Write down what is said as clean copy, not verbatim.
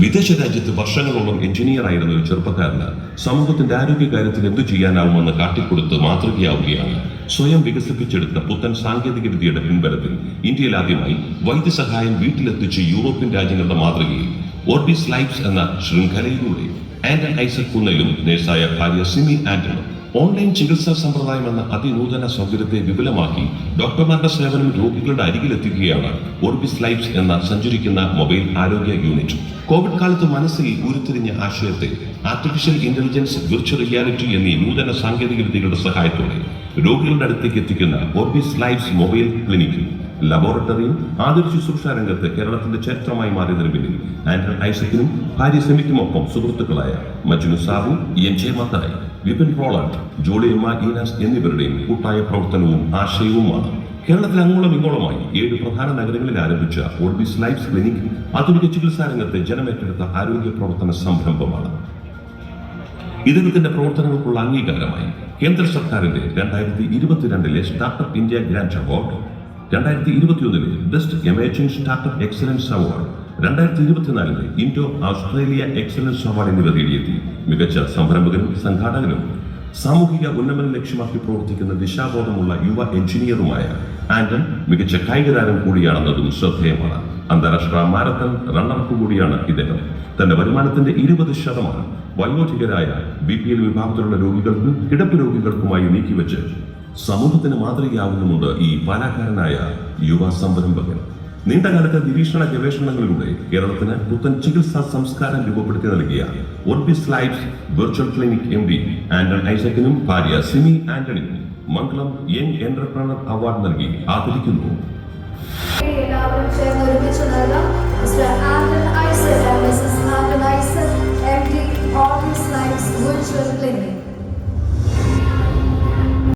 വിദേശ രാജ്യത്ത് വർഷങ്ങളോളം എഞ്ചിനീയറായിരുന്ന ഒരു ചെറുപ്പക്കാരന് സമൂഹത്തിന്റെ ആരോഗ്യകാര്യത്തിൽ എന്തു ചെയ്യാനാവുമെന്ന് കാട്ടിക്കൊടുത്ത് മാതൃകയാവുകയാണ്. സ്വയം വികസിപ്പിച്ചെടുത്ത പുത്തൻ സാങ്കേതികവിദ്യയുടെ പിൻബലത്തിൽ ഇന്ത്യയിൽ ആദ്യമായി വൈദ്യസഹായം വീട്ടിലെത്തിച്ച് യൂറോപ്യൻ രാജ്യങ്ങളുടെ മാതൃകയിൽ ഓർബിസ് ലൈഫ്സ് എന്ന ശൃംഖലയിലൂടെ ആന്റൺ ഐസക് കുന്നേലും നേഴ്സായ ഭാര്യ സിമി ആന്റണും ഓൺലൈൻ ചികിത്സാ സമ്പ്രദായം എന്ന അതിനൂതന സൗകര്യത്തെ വിപുലമാക്കി ഡോക്ടർമാരുടെ സേവനം രോഗികളുടെ അരികിലെത്തിക്കുകയാണ് ഓർബിസ് ലൈഫ്സ് എന്ന സഞ്ചരിക്കുന്ന മൊബൈൽ ആരോഗ്യ യൂണിറ്റ്. കോവിഡ് കാലത്ത് മനസ്സിൽ ഉരുത്തിരിഞ്ഞ ആശയത്തെ ആർട്ടിഫിഷ്യൽ ഇന്റലിജൻസ്, വിർച്വൽ റിയാലിറ്റി എന്നീ നൂതന സാങ്കേതിക വിദ്യകളുടെ സഹായത്തോടെ രോഗികളുടെ അടുത്തേക്ക് എത്തിക്കുന്ന ഓർബിസ് ലൈഫ്സ് മൊബൈൽ ക്ലിനിക്കും ലബോറട്ടറിയും ആതുര ശുശ്രൂഷ രംഗത്ത് കേരളത്തിന്റെ ചരിത്രമായി മാറിയതിനു പിന്നിൽ ആന്റൺ ഐസക്കിനും ഭാര്യ സെമിക്കുമൊപ്പം സുഹൃത്തുക്കളായ മജ്നു സാബു, എൻ.ജെ. മത്തായി, വിപിൻ റോളണ്ട്, ജോളിയമ്മ ഈനാസ് എന്നിവരുടെയും കൂട്ടായ പ്രവർത്തനവും ആശയവുമാണ്. കേരളത്തിൽ അങ്ങോളം ഇങ്ങോളമായി 7 പ്രധാന നഗരങ്ങളിൽ ആരംഭിച്ച ഓർബിസ് ലൈഫ്സ് ക്ലിനിക് ആധുനിക ചികിത്സാ രംഗത്തെ ജനമേറ്റെടുത്ത ആരോഗ്യ പ്രവർത്തന സംരംഭമാണ്. ഇദ്ദേഹത്തിന്റെ പ്രവർത്തനങ്ങൾക്കുള്ള അംഗീകാരമായി കേന്ദ്ര സർക്കാരിന്റെ 2022 startup India grant award, 2021 best emerging startup excellence award, 2024 Indo Australia excellence award എന്നിവ നേടിയെത്തി മികച്ച സംരംഭകനും സംഘാടകനും സാമൂഹിക ഉന്നമനം ലക്ഷ്യമാക്കി പ്രവർത്തിക്കുന്ന ദിശാബോധമുള്ള യുവ എഞ്ചിനീയറുമായ ആന്റൺ മികച്ച കായിക താരം കൂടിയാണെന്നതും ശ്രദ്ധേയമാണ്. അന്താരാഷ്ട്ര മാരത്തൺ റണ്ണറപ്പ് കൂടിയാണ് ഇദ്ദേഹം. തന്റെ വരുമാനത്തിന്റെ 20% വയോധികരായ BPL വിഭാഗത്തിലുള്ള രോഗികൾക്കും കിടപ്പ് രോഗികൾക്കുമായി നീക്കിവെച്ച് സമൂഹത്തിന് മാതൃകയാവുന്നുമുണ്ട് ഈ പാലക്കാരനായ യുവ സംരംഭകൻ. നീണ്ടകാലത്തെ നിരീക്ഷണ ഗവേഷണങ്ങളിലൂടെ കേരളത്തിന് പുത്തൻ ചികിത്സാ സംസ്കാരം രൂപപ്പെടുത്തി നൽകിയ Orbis lifes virtual clinic MD Anton ഐസക്കിനും ഭാര്യ സിമി ആന്റണിനും മംഗളം യങ് എന്റർപ്രണർ അവാർഡ് നൽകി ആദരിക്കുന്നു. എല്ലാവരും ചേർന്ന് ഒരുമിച്ച് നൽകാം. Mister Anton Isaac and missus Anton Isaac, MD Orbis lifes virtual clinic.